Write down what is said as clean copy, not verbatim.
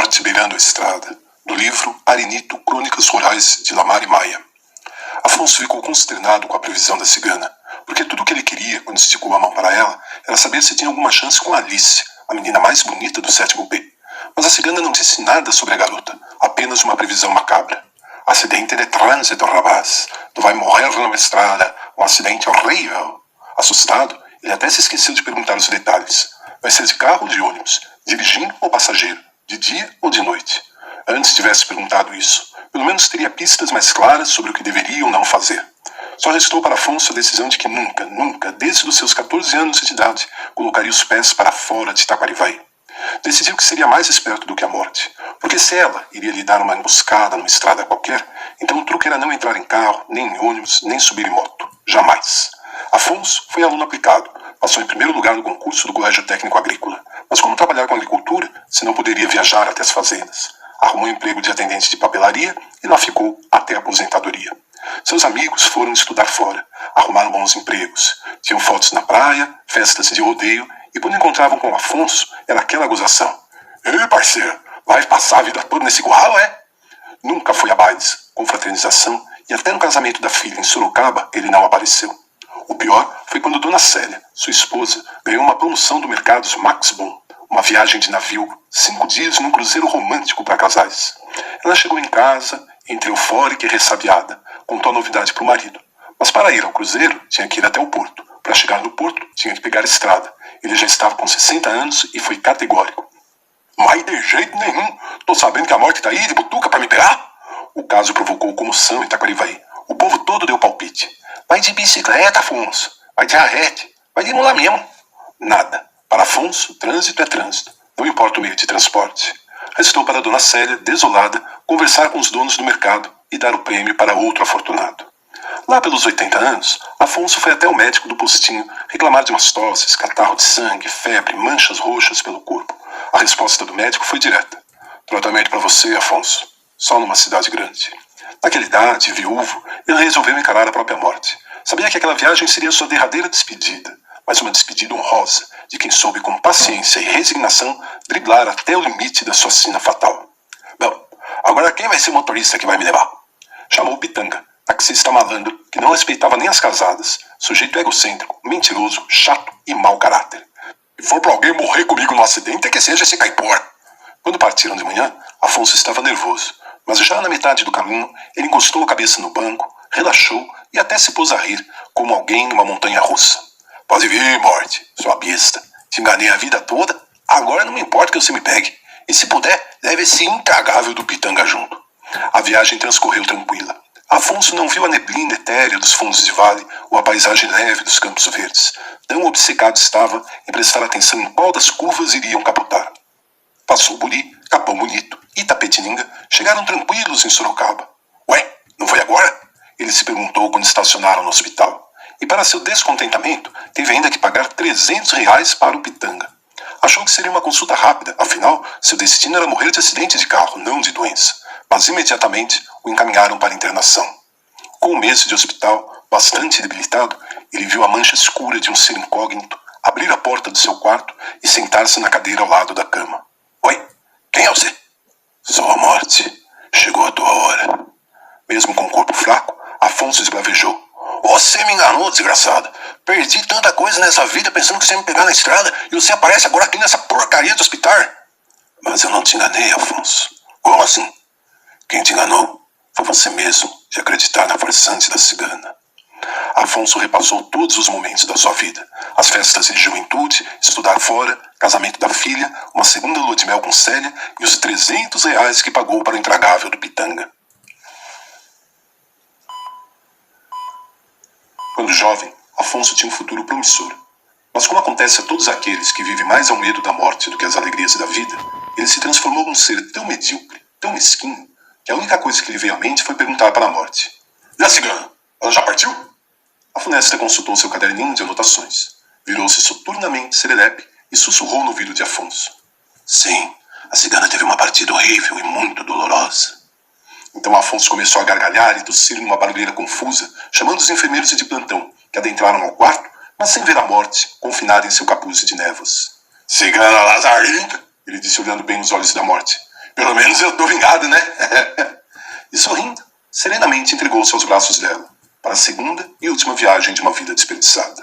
Morte beirando a estrada, do livro Arenito, Crônicas Rurais de Lamar e Maia. Afonso ficou consternado com a previsão da cigana, porque tudo o que ele queria, quando esticou a mão para ela, era saber se tinha alguma chance com Alice, a menina mais bonita do 7º B. Mas a cigana não disse nada sobre a garota, apenas uma previsão macabra. Acidente de trânsito, rapaz. Tu vai morrer numa estrada, um acidente horrível. Assustado, ele até se esqueceu de perguntar os detalhes. Vai ser de carro ou de ônibus? Dirigindo ou passageiro? De dia ou de noite? Antes tivesse perguntado isso, pelo menos teria pistas mais claras sobre o que deveria ou não fazer. Só restou para Afonso a decisão de que nunca, desde os seus 14 anos de idade, colocaria os pés para fora de Taquarivaí. Decidiu que seria mais esperto do que a morte, porque se ela iria lhe dar uma emboscada numa estrada qualquer, então o truque era não entrar em carro, nem em ônibus, nem subir em moto. Jamais. Afonso foi aluno aplicado, passou em primeiro lugar no concurso do Colégio Técnico Agrícola, mas como trabalhar com agricultura, se não poderia viajar até as fazendas? Arrumou um emprego de atendente de papelaria e lá ficou até a aposentadoria. Seus amigos foram estudar fora, arrumaram bons empregos, tinham fotos na praia, festas de rodeio, e quando encontravam com o Afonso, era aquela gozação. Ei, parceiro, vai passar a vida toda nesse curral, é? Nunca foi a bailes, confraternização, e até no casamento da filha em Sorocaba, ele não apareceu. O pior foi quando Dona Célia, sua esposa, ganhou uma promoção do Mercados Max Bon, uma viagem de navio, 5 dias num cruzeiro romântico para casais. Ela chegou em casa, entre eufórica e ressabiada, contou a novidade para o marido. Mas para ir ao cruzeiro, tinha que ir até o porto. Para chegar no porto, tinha que pegar a estrada. Ele já estava com 60 anos e foi categórico. Mas de jeito nenhum, tô sabendo que a morte tá aí de butuca para me pegar? O caso provocou comoção em Taquarivaí. O povo todo deu palpite. Vai de bicicleta, Afonso. Vai de arrete. Vai de mula mesmo. Nada. Para Afonso, trânsito é trânsito. Não importa o meio de transporte. Restou para Dona Célia, desolada, conversar com os donos do mercado e dar o prêmio para outro afortunado. Lá pelos 80 anos, Afonso foi até o médico do postinho reclamar de umas tosses, catarro de sangue, febre, manchas roxas pelo corpo. A resposta do médico foi direta. Tratamento para você, Afonso. Só numa cidade grande. Naquela idade, viúvo, ele resolveu encarar a própria morte. Sabia que aquela viagem seria sua derradeira despedida, mas uma despedida honrosa, de quem soube com paciência e resignação driblar até o limite da sua sina fatal. Bom, agora quem vai ser o motorista que vai me levar? Chamou o Pitanga, taxista malandro, que não respeitava nem as casadas, sujeito egocêntrico, mentiroso, chato e mau caráter. Se for pra alguém morrer comigo no acidente, é que seja esse caipora. Quando partiram de manhã, Afonso estava nervoso, mas já na metade do caminho, ele encostou a cabeça no banco, relaxou e até se pôs a rir, como alguém numa montanha russa. Pode vir, morte, sua besta. Te enganei a vida toda, agora não me importa que você me pegue. E se puder, leve esse intragável do Pitanga junto. A viagem transcorreu tranquila. Afonso não viu a neblina etérea dos fundos de vale ou a paisagem leve dos campos verdes. Tão obcecado estava em prestar atenção em qual das curvas iriam capotar. Passou Buri, Capão Bonito e Itapetininga, chegaram tranquilos em Sorocaba. Ué, não foi agora? Ele se perguntou quando estacionaram no hospital. E para seu descontentamento, teve ainda que pagar R$300 para o Pitanga. Achou que seria uma consulta rápida, afinal, seu destino era morrer de acidente de carro, não de doença. Mas imediatamente o encaminharam para a internação. Com um mês de hospital, bastante debilitado, ele viu a mancha escura de um ser incógnito abrir a porta do seu quarto e sentar-se na cadeira ao lado da cama. Oi, quem é você? Sou a morte. Chegou a tua hora. Mesmo com o corpo fraco, Afonso esbravejou. Você me enganou, desgraçado. Perdi tanta coisa nessa vida pensando que você ia me pegar na estrada e você aparece agora aqui nessa porcaria de hospital. Mas eu não te enganei, Afonso. Como assim? Quem te enganou foi você mesmo de acreditar na farsante da cigana. Afonso repassou todos os momentos da sua vida. As festas de juventude, estudar fora, casamento da filha, uma segunda lua de mel com Célia e os R$300 que pagou para o intragável do Pitanga. Quando jovem, Afonso tinha um futuro promissor. Mas como acontece a todos aqueles que vivem mais ao medo da morte do que às alegrias da vida, ele se transformou num ser tão medíocre, tão mesquinho, que a única coisa que lhe veio à mente foi perguntar para a morte. E a cigana? Ela já partiu? A funesta consultou seu caderninho de anotações, virou-se soturnamente serelepe e sussurrou no ouvido de Afonso. Sim, a cigana teve uma partida horrível e muito dolorosa. Então Afonso começou a gargalhar e tossir numa barulheira confusa, chamando os enfermeiros de plantão, que adentraram ao quarto, mas sem ver a morte, confinada em seu capuz de névoas. Cigana lazarenta, ele disse olhando bem nos olhos da morte. Pelo menos eu tô vingado, né? E sorrindo, serenamente entregou-se aos braços dela, para a segunda e última viagem de uma vida desperdiçada.